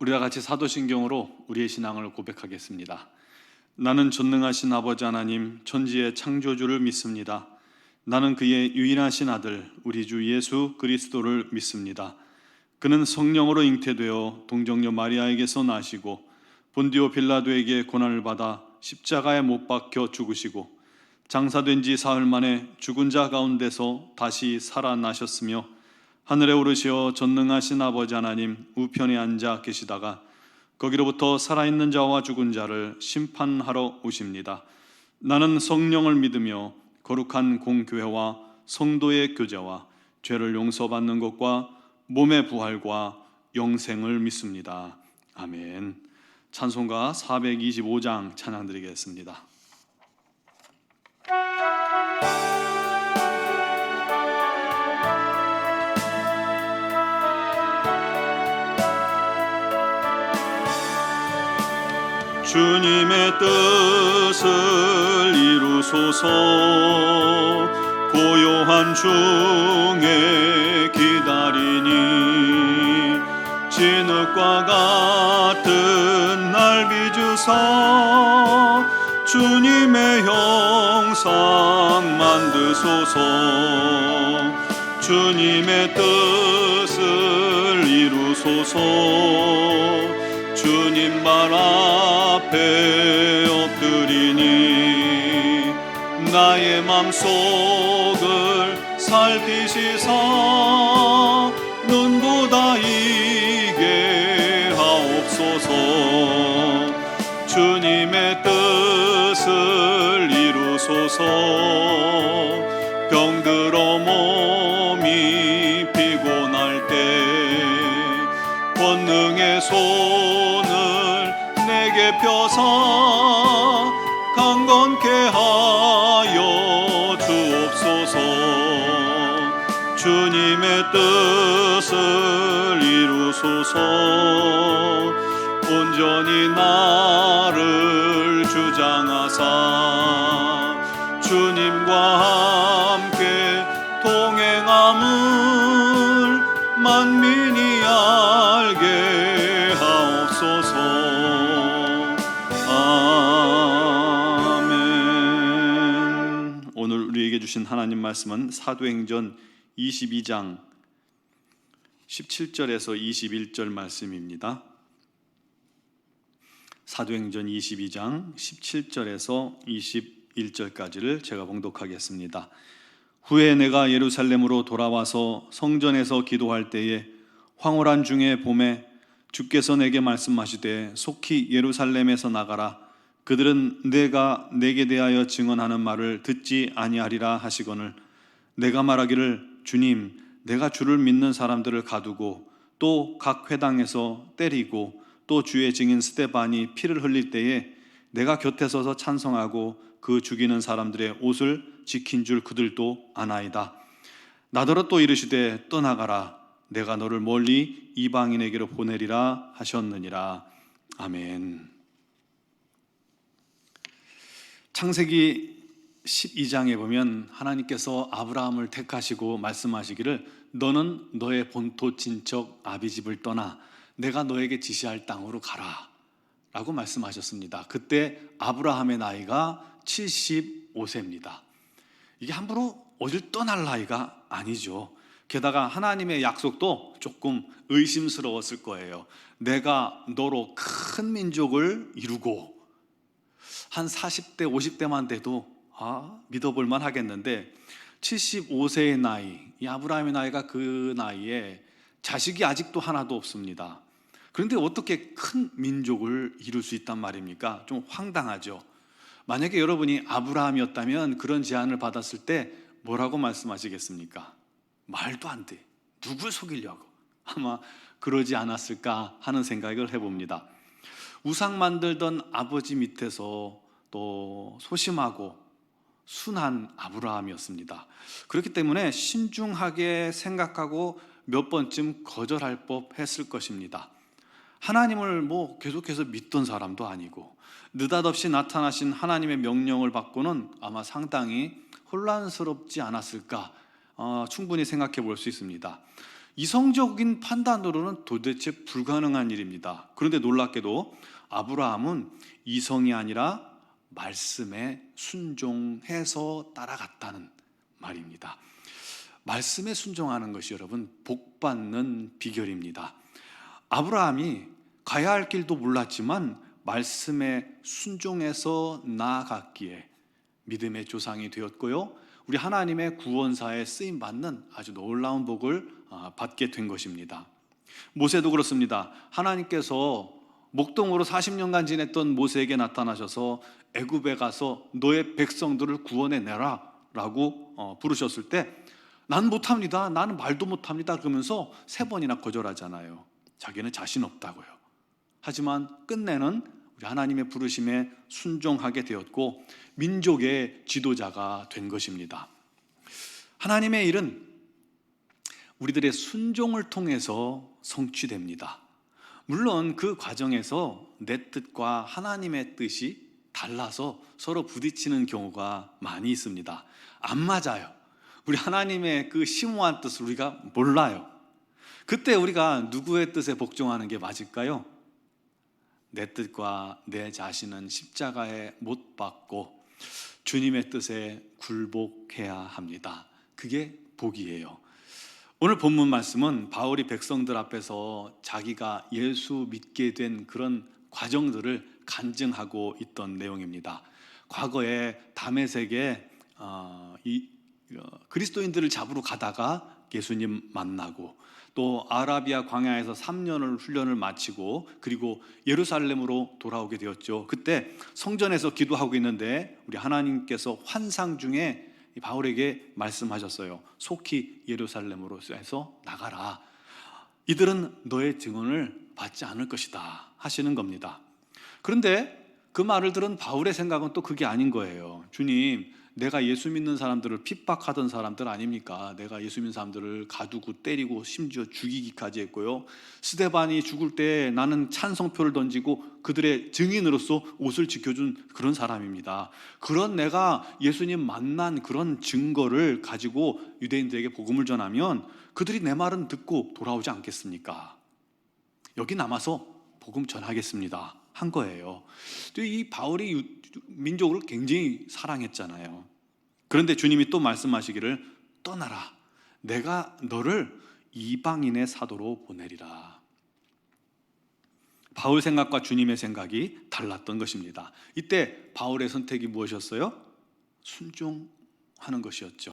우리 다 같이 사도신경으로 우리의 신앙을 고백하겠습니다. 나는 전능하신 아버지 하나님 천지의 창조주를 믿습니다. 나는 그의 유일하신 아들 우리 주 예수 그리스도를 믿습니다. 그는 성령으로 잉태되어 동정녀 마리아에게서 나시고 본디오 빌라도에게 고난을 받아 십자가에 못 박혀 죽으시고 장사된 지 사흘 만에 죽은 자 가운데서 다시 살아나셨으며 하늘에 오르시어 전능하신 아버지 하나님 우편에 앉아 계시다가 거기로부터 살아있는 자와 죽은 자를 심판하러 오십니다. 나는 성령을 믿으며 거룩한 공교회와 성도의 교제와 죄를 용서받는 것과 몸의 부활과 영생을 믿습니다. 아멘. 찬송가 425장 찬양 드리겠습니다. 주님의 뜻을 이루소서. 고요한 중에 기다리니 진흙과 같은 날 빚으사 주님의 형상 만드소서. 주님의 뜻을 이루소서. 주님 발 앞에 엎드리니 나의 맘속을 살피시사 눈보다 이게 하옵소서. 주님의 뜻을 이루소서. 병들어 몸이 피곤할 때 권능의 손을 내게 펴사 강건케 하여 주옵소서. 주님의 뜻을 이루소서. 온전히 나를 주장하사 주님과 함께 동행함을 만민이 알게 하옵소서. 아멘. 오늘 우리에게 주신 하나님 말씀은 사도행전 22장 17절에서 21절 말씀입니다. 사도행전 22장 17절에서 21절까지를 제가 봉독하겠습니다. 후에 내가 예루살렘으로 돌아와서 성전에서 기도할 때에 황홀한 중에 봄에 주께서 내게 말씀하시되 속히 예루살렘에서 나가라. 그들은 내가 내게 대하여 증언하는 말을 듣지 아니하리라 하시거늘 내가 말하기를 주님 내가 주를 믿는 사람들을 가두고 또 각 회당에서 때리고 또 주의 증인 스데반이 피를 흘릴 때에 내가 곁에 서서 찬성하고 그 죽이는 사람들의 옷을 지킨 줄 그들도 아나이다. 나더러 또 이르시되 떠나가라. 내가 너를 멀리 이방인에게로 보내리라 하셨느니라. 아멘. 창세기 12장에 보면 하나님께서 아브라함을 택하시고 말씀하시기를 너는 너의 본토 친척 아비집을 떠나 내가 너에게 지시할 땅으로 가라 라고 말씀하셨습니다. 그때 아브라함의 나이가 75세입니다. 이게 함부로 어딜 떠날 나이가 아니죠. 게다가 하나님의 약속도 조금 의심스러웠을 거예요. 내가 너로 큰 민족을 이루고 한 40대 50대만 돼도 믿어볼만 하겠는데 75세의 나이, 이 아브라함의 나이가 그 나이에 자식이 아직도 하나도 없습니다. 그런데 어떻게 큰 민족을 이룰 수 있단 말입니까? 좀 황당하죠. 만약에 여러분이 아브라함이었다면 그런 제안을 받았을 때 뭐라고 말씀하시겠습니까? 말도 안 돼. 누굴 속이려고? 아마 그러지 않았을까 하는 생각을 해봅니다. 우상 만들던 아버지 밑에서 또 소심하고 순한 아브라함이었습니다. 그렇기 때문에 신중하게 생각하고 몇 번쯤 거절할 법했을 것입니다. 하나님을 계속해서 믿던 사람도 아니고 느닷없이 나타나신 하나님의 명령을 받고는 아마 상당히 혼란스럽지 않았을까 충분히 생각해 볼 수 있습니다. 이성적인 판단으로는 도대체 불가능한 일입니다. 그런데 놀랍게도 아브라함은 이성이 아니라 말씀에 순종해서 따라갔다는 말입니다. 말씀에 순종하는 것이 여러분 복받는 비결입니다. 아브라함이 가야 할 길도 몰랐지만 말씀에 순종해서 나아갔기에 믿음의 조상이 되었고요, 우리 하나님의 구원사에 쓰임받는 아주 놀라운 복을 받게 된 것입니다. 모세도 그렇습니다. 하나님께서 목동으로 40년간 지냈던 모세에게 나타나셔서 애굽에 가서 너의 백성들을 구원해내라 라고 부르셨을 때 난 못합니다, 나는 말도 못합니다 그러면서 3번이나 거절하잖아요. 자기는 자신 없다고요. 하지만 끝내는 우리 하나님의 부르심에 순종하게 되었고 민족의 지도자가 된 것입니다. 하나님의 일은 우리들의 순종을 통해서 성취됩니다. 물론 그 과정에서 내 뜻과 하나님의 뜻이 달라서 서로 부딪히는 경우가 많이 있습니다. 안 맞아요. 우리 하나님의 그 심오한 뜻을 우리가 몰라요. 그때 우리가 누구의 뜻에 복종하는 게 맞을까요? 내 뜻과 내 자신은 십자가에 못 박고 주님의 뜻에 굴복해야 합니다. 그게 복이에요. 오늘 본문 말씀은 바울이 백성들 앞에서 자기가 예수 믿게 된 그런 과정들을 간증하고 있던 내용입니다. 과거에 다메섹에 그리스도인들을 잡으러 가다가 예수님 만나고 또 아라비아 광야에서 3년을 훈련을 마치고 그리고 예루살렘으로 돌아오게 되었죠. 그때 성전에서 기도하고 있는데 우리 하나님께서 환상 중에 바울에게 말씀하셨어요. 속히 예루살렘으로 해서 나가라. 이들은 너의 증언을 받지 않을 것이다 하시는 겁니다. 그런데 그 말을 들은 바울의 생각은 또 그게 아닌 거예요. 주님, 내가 예수 믿는 사람들을 핍박하던 사람들 아닙니까? 내가 예수 믿는 사람들을 가두고 때리고 심지어 죽이기까지 했고요, 스데반이 죽을 때 나는 찬성표를 던지고 그들의 증인으로서 옷을 지켜준 그런 사람입니다. 그런 내가 예수님 만난 그런 증거를 가지고 유대인들에게 복음을 전하면 그들이 내 말은 듣고 돌아오지 않겠습니까? 여기 남아서 복음 전하겠습니다 한 거예요. 또 이 바울이 민족을 굉장히 사랑했잖아요. 그런데 주님이 또 말씀하시기를 떠나라, 내가 너를 이방인의 사도로 보내리라. 바울 생각과 주님의 생각이 달랐던 것입니다. 이때 바울의 선택이 무엇이었어요? 순종하는 것이었죠.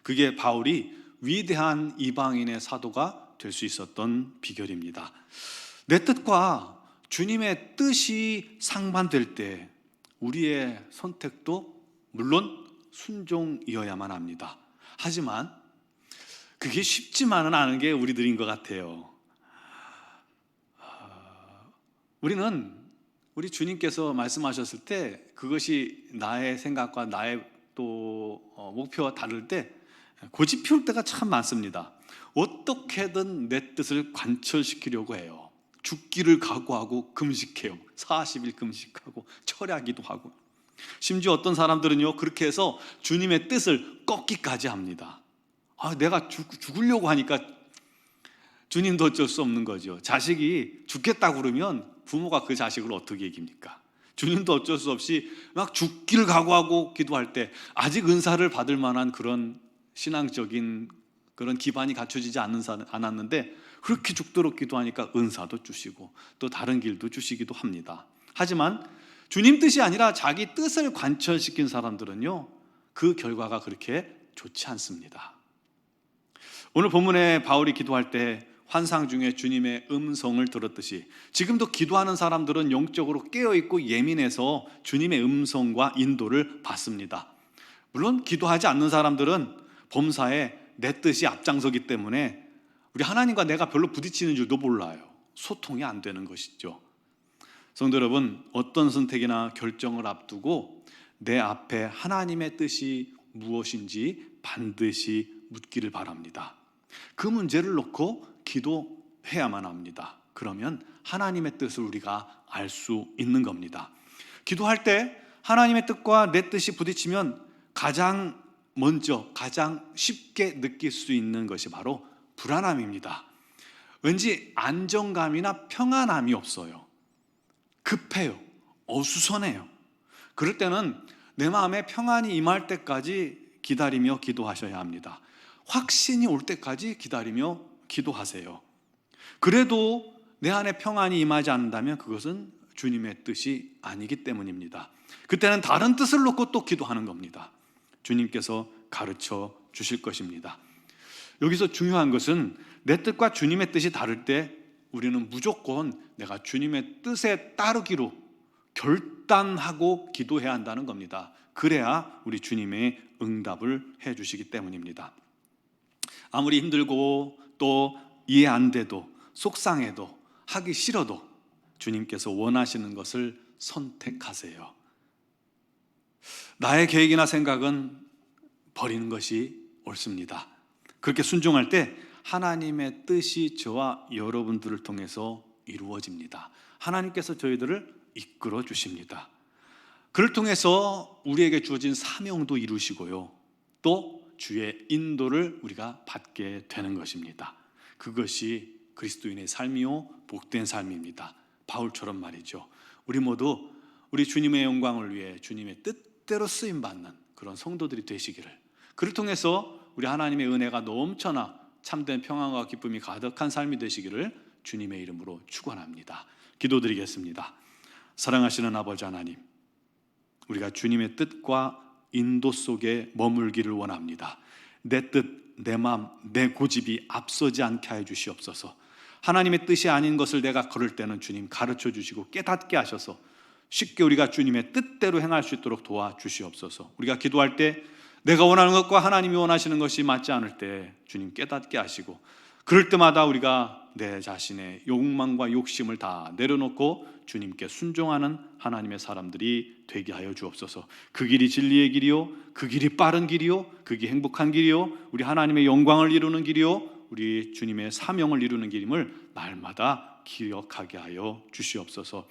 그게 바울이 위대한 이방인의 사도가 될 수 있었던 비결입니다. 내 뜻과 주님의 뜻이 상반될 때 우리의 선택도 물론 순종이어야만 합니다. 하지만 그게 쉽지만은 않은 게 우리들인 것 같아요. 우리 주님께서 말씀하셨을 때 그것이 나의 생각과 나의 또 목표와 다를 때 고집 피울 때가 참 많습니다. 어떻게든 내 뜻을 관철시키려고 해요. 죽기를 각오하고 금식해요. 40일 금식하고 철야기도 하고, 심지어 어떤 사람들은요 그렇게 해서 주님의 뜻을 꺾기까지 합니다. 내가 죽으려고 하니까 주님도 어쩔 수 없는 거죠. 자식이 죽겠다고 그러면 부모가 그 자식을 어떻게 이깁니까? 주님도 어쩔 수 없이 막 죽기를 각오하고 기도할 때 아직 은사를 받을 만한 그런 신앙적인 그런 기반이 갖춰지지 않았는데 그렇게 죽도록 기도하니까 은사도 주시고 또 다른 길도 주시기도 합니다. 하지만 주님 뜻이 아니라 자기 뜻을 관철시킨 사람들은요 그 결과가 그렇게 좋지 않습니다. 오늘 본문에 바울이 기도할 때 환상 중에 주님의 음성을 들었듯이 지금도 기도하는 사람들은 영적으로 깨어있고 예민해서 주님의 음성과 인도를 받습니다. 물론 기도하지 않는 사람들은 범사에 내 뜻이 앞장서기 때문에 우리 하나님과 내가 별로 부딪히는 줄도 몰라요. 소통이 안 되는 것이죠. 성도 여러분, 어떤 선택이나 결정을 앞두고 내 앞에 하나님의 뜻이 무엇인지 반드시 묻기를 바랍니다. 그 문제를 놓고 기도해야만 합니다. 그러면 하나님의 뜻을 우리가 알 수 있는 겁니다. 기도할 때 하나님의 뜻과 내 뜻이 부딪히면 가장 먼저 가장 쉽게 느낄 수 있는 것이 바로 불안함입니다. 왠지 안정감이나 평안함이 없어요. 급해요. 어수선해요. 그럴 때는 내 마음에 평안이 임할 때까지 기다리며 기도하셔야 합니다. 확신이 올 때까지 기다리며 기도하세요. 그래도 내 안에 평안이 임하지 않는다면 그것은 주님의 뜻이 아니기 때문입니다. 그때는 다른 뜻을 놓고 또 기도하는 겁니다. 주님께서 가르쳐 주실 것입니다. 여기서 중요한 것은 내 뜻과 주님의 뜻이 다를 때 우리는 무조건 내가 주님의 뜻에 따르기로 결단하고 기도해야 한다는 겁니다. 그래야 우리 주님의 응답을 해 주시기 때문입니다. 아무리 힘들고 또 이해 안 돼도 속상해도 하기 싫어도 주님께서 원하시는 것을 선택하세요. 나의 계획이나 생각은 버리는 것이 옳습니다. 그렇게 순종할 때 하나님의 뜻이 저와 여러분들을 통해서 이루어집니다. 하나님께서 저희들을 이끌어 주십니다. 그를 통해서 우리에게 주어진 사명도 이루시고요, 또 주의 인도를 우리가 받게 되는 것입니다. 그것이 그리스도인의 삶이요 복된 삶입니다. 바울처럼 말이죠. 우리 모두 우리 주님의 영광을 위해 주님의 뜻대로 쓰임받는 그런 성도들이 되시기를, 그를 통해서 우리 하나님의 은혜가 넘쳐나 참된 평안과 기쁨이 가득한 삶이 되시기를 주님의 이름으로 축원합니다. 기도드리겠습니다. 사랑하시는 아버지 하나님, 우리가 주님의 뜻과 인도 속에 머물기를 원합니다. 내 뜻, 내 마음, 내 고집이 앞서지 않게 해 주시옵소서. 하나님의 뜻이 아닌 것을 내가 걸을 때는 주님 가르쳐 주시고 깨닫게 하셔서 쉽게 우리가 주님의 뜻대로 행할 수 있도록 도와주시옵소서. 우리가 기도할 때 내가 원하는 것과 하나님이 원하시는 것이 맞지 않을 때 주님 깨닫게 하시고, 그럴 때마다 우리가 내 자신의 욕망과 욕심을 다 내려놓고 주님께 순종하는 하나님의 사람들이 되게 하여 주옵소서. 그 길이 진리의 길이요, 그 길이 빠른 길이요, 그 길이 행복한 길이요, 우리 하나님의 영광을 이루는 길이요, 우리 주님의 사명을 이루는 길임을 날마다 기억하게 하여 주시옵소서.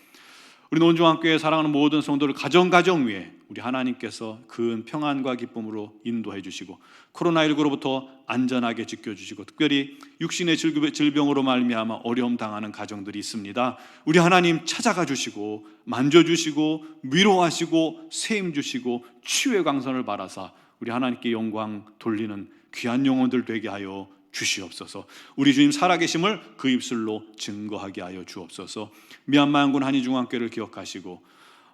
우리 논중앙교회 사랑하는 모든 성도를 가정 위에 우리 하나님께서 그 평안과 기쁨으로 인도해 주시고, 코로나19로부터 안전하게 지켜주시고, 특별히 육신의 질병으로 말미암아 어려움 당하는 가정들이 있습니다. 우리 하나님 찾아가 주시고 만져주시고 위로하시고 세임 주시고 치유의 광선을 바라사 우리 하나님께 영광 돌리는 귀한 영혼들 되게 하여 주시옵소서. 우리 주님 살아계심을 그 입술로 증거하게 하여 주옵소서. 미얀마 양군 한의중앙교회를 기억하시고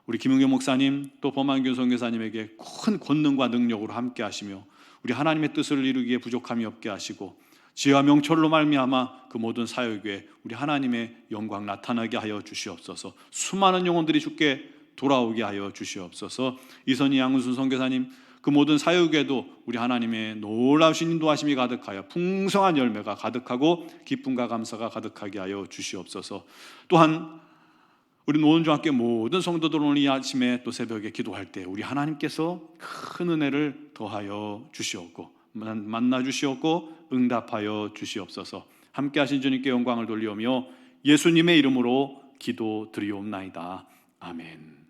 우리 김은경 목사님 또 범한균 선교사님에게 큰 권능과 능력으로 함께 하시며 우리 하나님의 뜻을 이루기에 부족함이 없게 하시고 지혜와 명철로 말미암아 그 모든 사역에 우리 하나님의 영광 나타나게 하여 주시옵소서. 수많은 영혼들이 주께 돌아오게 하여 주시옵소서. 이선희 양은순 선교사님 그 모든 사역에도 우리 하나님의 놀라우신 인도하심이 가득하여 풍성한 열매가 가득하고 기쁨과 감사가 가득하게 하여 주시옵소서. 또한 우리 노원중학교 모든 성도들 오늘 이 아침에 또 새벽에 기도할 때 우리 하나님께서 큰 은혜를 더하여 주시옵고 만나 주시옵고 응답하여 주시옵소서. 함께 하신 주님께 영광을 돌리오며 예수님의 이름으로 기도드리옵나이다. 아멘.